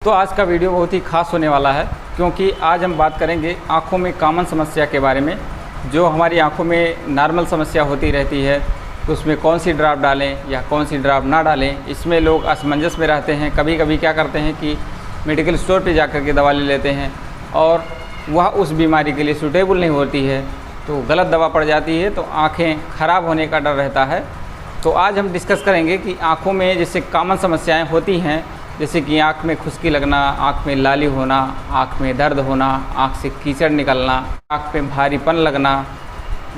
दोस्तों आज का वीडियो बहुत ही खास होने वाला है, क्योंकि आज हम बात करेंगे आँखों में कॉमन समस्या के बारे में। जो हमारी आँखों में नॉर्मल समस्या होती रहती है, तो उसमें कौन सी ड्रॉप डालें या कौन सी ड्रॉप ना डालें, इसमें लोग असमंजस में रहते हैं। कभी कभी क्या करते हैं कि मेडिकल स्टोर पे जाकर के दवा ले लेते हैं और वह उस बीमारी के लिए सूटेबल नहीं होती है, तो गलत दवा पड़ जाती है, तो आँखें ख़राब होने का डर रहता है। तो आज हम डिस्कस करेंगे कि आँखों में जैसे कॉमन समस्याएँ होती हैं, जैसे कि आँख में खुश्की लगना, आँख में लाली होना, आँख में दर्द होना, आँख से कीचड़ निकलना, आँख में भारीपन लगना,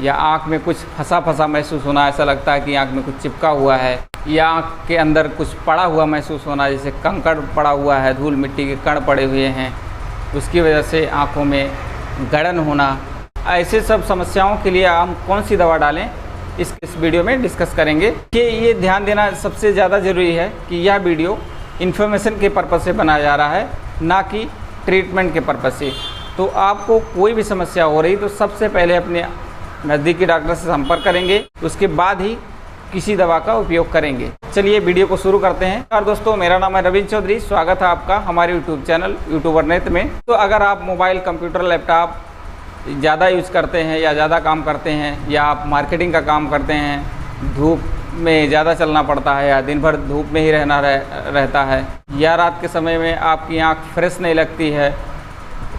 या आँख में कुछ फंसा फंसा महसूस होना, ऐसा लगता है कि आँख में कुछ चिपका हुआ है, या आँख के अंदर कुछ पड़ा हुआ महसूस होना, जैसे कंकड़ पड़ा हुआ है, धूल मिट्टी के कण पड़े हुए हैं, उसकी वजह से आँखों में गड़न होना। ऐसे सब समस्याओं के लिए हम कौन सी दवा डालें, इस वीडियो में डिस्कस करेंगे। कि ये ध्यान देना सबसे ज़्यादा ज़रूरी है कि यह वीडियो इन्फॉर्मेशन के पर्पज़ से बनाया जा रहा है, ना कि ट्रीटमेंट के पर्पज़ से। तो आपको कोई भी समस्या हो रही तो सबसे पहले अपने नज़दीकी डॉक्टर से संपर्क करेंगे, उसके बाद ही किसी दवा का उपयोग करेंगे। चलिए वीडियो को शुरू करते हैं। और दोस्तों, मेरा नाम है रविंद्र चौधरी, स्वागत है आपका हमारे यूट्यूब चैनल यूट्यूबर नेट में। तो अगर आप मोबाइल, कंप्यूटर, लैपटॉप ज़्यादा यूज़ करते हैं या ज़्यादा काम करते हैं, या आप मार्केटिंग का काम करते हैं, धूप में ज़्यादा चलना पड़ता है, या दिन भर धूप में ही रहता है, या रात के समय में आपकी आँख फ्रेश नहीं लगती है,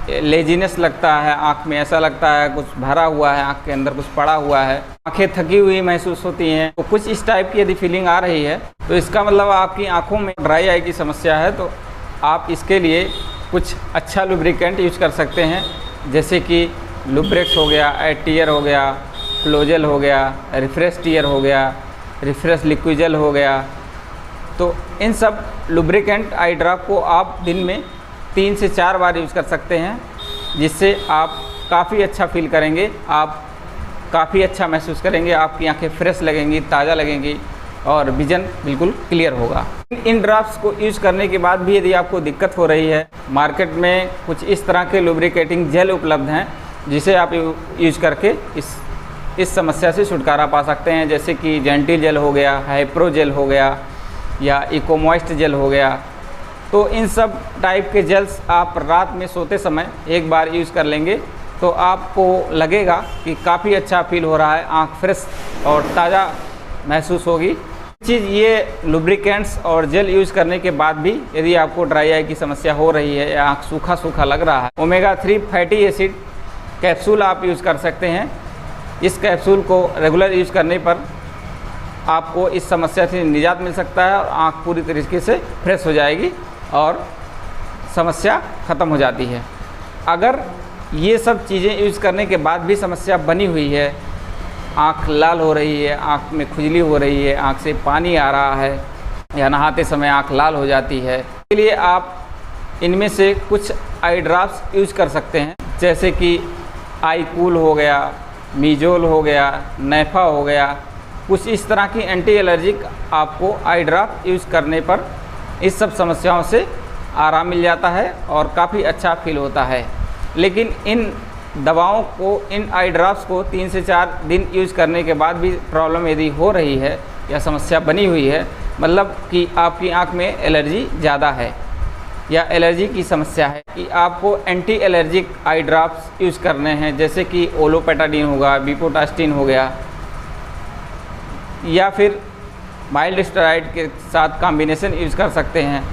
लेजीनेस लगता है, आँख में ऐसा लगता है कुछ भरा हुआ है, आँख के अंदर कुछ पड़ा हुआ है, आँखें थकी हुई महसूस होती हैं, तो कुछ इस टाइप की यदि फीलिंग आ रही है तो इसका मतलब आपकी आँखों में ड्राई आई की समस्या है। तो आप इसके लिए कुछ अच्छा लुब्रिकेंट यूज कर सकते हैं, जैसे कि लुब्रेक्स हो गया, एटीयर हो गया, फ्लोजेल हो गया, रिफ्रेश टीयर हो गया, रिफ्रेश लिक्विड जेल हो गया। तो इन सब लुब्रिकेंट आई ड्रॉप को आप दिन में 3 से 4 बार यूज़ कर सकते हैं, जिससे आप काफ़ी अच्छा फील करेंगे, आप काफ़ी अच्छा महसूस करेंगे, आपकी आंखें फ्रेश लगेंगी, ताज़ा लगेंगी और विजन बिल्कुल क्लियर होगा। इन ड्रॉप्स को यूज़ करने के बाद भी यदि आपको दिक्कत हो रही है, मार्केट में कुछ इस तरह के लुब्रिकेटिंग जेल उपलब्ध हैं, जिसे आप यूज करके इस समस्या से छुटकारा पा सकते हैं, जैसे कि जेंटिल जेल हो गया, हाइप्रो जेल हो गया, या इकोमॉइस्ट जेल हो गया। तो इन सब टाइप के जेल्स आप रात में सोते समय एक बार यूज़ कर लेंगे तो आपको लगेगा कि काफ़ी अच्छा फील हो रहा है, आँख फ्रेश और ताज़ा महसूस होगी। चीज़ ये लुब्रिकेंट्स और जेल यूज़ करने के बाद भी यदि आपको ड्राई आई की समस्या हो रही है या आँख सूखा सूखा लग रहा है, ओमेगा 3 फैटी एसिड कैप्सूल आप यूज़ कर सकते हैं। इस कैप्सूल को रेगुलर यूज़ करने पर आपको इस समस्या से निजात मिल सकता है और आँख पूरी तरीके से फ्रेश हो जाएगी और समस्या ख़त्म हो जाती है। अगर ये सब चीज़ें यूज़ करने के बाद भी समस्या बनी हुई है, आँख लाल हो रही है, आँख में खुजली हो रही है, आँख से पानी आ रहा है, या नहाते समय आँख लाल हो जाती है, इसके लिए आप इनमें से कुछ आई ड्रॉप्स यूज़ कर सकते हैं, जैसे कि आई कूल हो गया, मीजोल हो गया, नैफा हो गया। कुछ इस तरह की एंटी एलर्जिक आपको आई ड्रॉप यूज़ करने पर इस सब समस्याओं से आराम मिल जाता है और काफ़ी अच्छा फील होता है। लेकिन इन दवाओं को, इन आई ड्रॉप्स को 3 से 4 दिन यूज़ करने के बाद भी प्रॉब्लम यदि हो रही है या समस्या बनी हुई है, मतलब कि आपकी आँख में एलर्जी ज़्यादा है या एलर्जी की समस्या है, कि आपको anti allergic eye drops use करने हैं, जैसे कि ओलोपेटाडीन होगा, बिपोटास्टिन हो गया, या फिर माइल्ड स्टेरॉइड के साथ कॉम्बिनेशन यूज़ कर सकते हैं।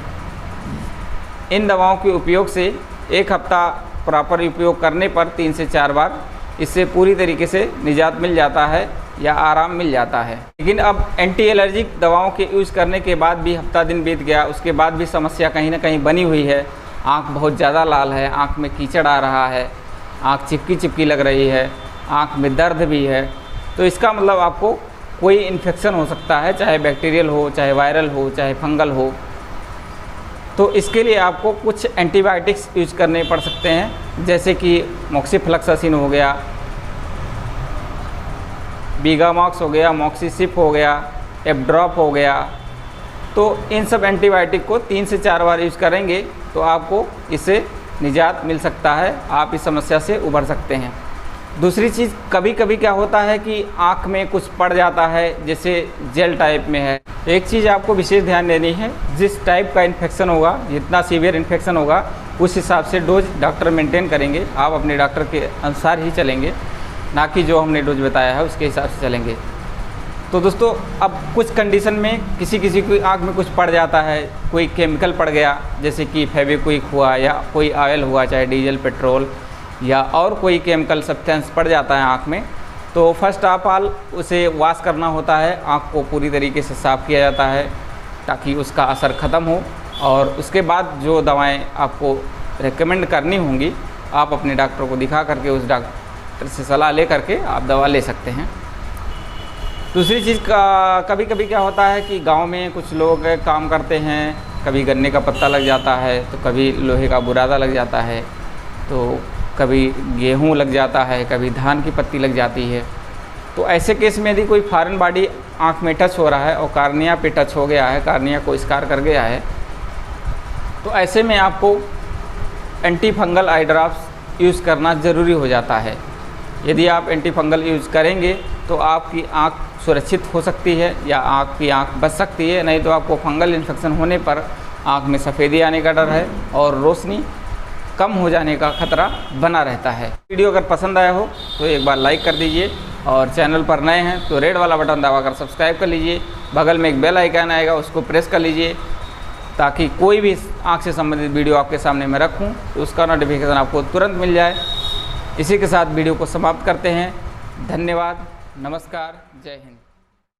इन दवाओं के उपयोग से 1 हफ्ता प्रॉपर उपयोग करने पर 3 से 4 बार इससे पूरी तरीके से निजात मिल जाता है या आराम मिल जाता है। लेकिन अब एंटी एलर्जिक दवाओं के यूज़ करने के बाद भी हफ्ता दिन बीत गया, उसके बाद भी समस्या कहीं ना कहीं बनी हुई है, आँख बहुत ज़्यादा लाल है, आँख में कीचड़ आ रहा है, आँख चिपकी चिपकी लग रही है, आँख में दर्द भी है, तो इसका मतलब आपको कोई इन्फेक्शन हो सकता है, चाहे बैक्टीरियल हो, चाहे वायरल हो, चाहे फंगल हो। तो इसके लिए आपको कुछ एंटीबायोटिक्स यूज करने पड़ सकते हैं, जैसे कि मॉक्सीफ्लक्सासिन हो गया, बीगामॉक्स हो गया, मॉक्सीसिप हो गया, एप्ड्रॉप हो गया। तो इन सब एंटीबायोटिक को 3 से 4 बार यूज़ करेंगे तो आपको इससे निजात मिल सकता है, आप इस समस्या से उबर सकते हैं। दूसरी चीज़, कभी कभी क्या होता है कि आँख में कुछ पड़ जाता है, जैसे जेल टाइप में है, तो एक चीज़ आपको विशेष ध्यान देनी है, जिस टाइप का इन्फेक्शन होगा, जितना सीवियर इन्फेक्शन होगा, उस हिसाब से डोज डॉक्टर मेंटेन करेंगे। आप अपने डॉक्टर के अनुसार ही चलेंगे, ना कि जो हमने डोज बताया है उसके हिसाब से चलेंगे। तो दोस्तों, अब कुछ कंडीशन में किसी की आँख में कुछ पड़ जाता है, कोई केमिकल पड़ गया, जैसे कि फेविक्विक हुआ या कोई ऑयल हुआ, चाहे डीजल, पेट्रोल या और कोई केमिकल सब्सटेंस पड़ जाता है आँख में, तो फर्स्ट ऑफ ऑल उसे वॉश करना होता है। आँख को पूरी तरीके से साफ़ किया जाता है ताकि उसका असर ख़त्म हो, और उसके बाद जो दवाएं आपको रेकमेंड करनी होंगी, आप अपने डॉक्टर को दिखा करके उस डॉक्टर से सलाह ले करके आप दवा ले सकते हैं। दूसरी चीज़ का कभी कभी क्या होता है कि गांव में कुछ लोग काम करते हैं, कभी गन्ने का पत्ता लग जाता है, तो कभी लोहे का बुरादा लग जाता है, तो कभी गेहूं लग जाता है, कभी धान की पत्ती लग जाती है। तो ऐसे केस में यदि कोई फॉरेन बॉडी आँख में टच हो रहा है और कार्निया पे टच हो गया है, कार्निया को स्कार कर गया है, तो ऐसे में आपको anti fungal eye drops use करना ज़रूरी हो जाता है। यदि आप एंटी फंगल यूज़ करेंगे तो आपकी आँख सुरक्षित हो सकती है या आपकी आँख बच सकती है, नहीं तो आपको फंगल इन्फेक्शन होने पर आँख में सफ़ेदी आने का डर है और रोशनी कम हो जाने का खतरा बना रहता है। वीडियो अगर पसंद आया हो तो एक बार लाइक कर दीजिए, और चैनल पर नए हैं तो रेड वाला बटन दबाकर सब्सक्राइब कर लीजिए। बगल में एक बेल आइकन आएगा, उसको प्रेस कर लीजिए, ताकि कोई भी आँख से संबंधित वीडियो आपके सामने मैं रखूँ तो उसका नोटिफिकेशन आपको तुरंत मिल जाए। इसी के साथ वीडियो को समाप्त करते हैं। धन्यवाद, नमस्कार, जय हिंद।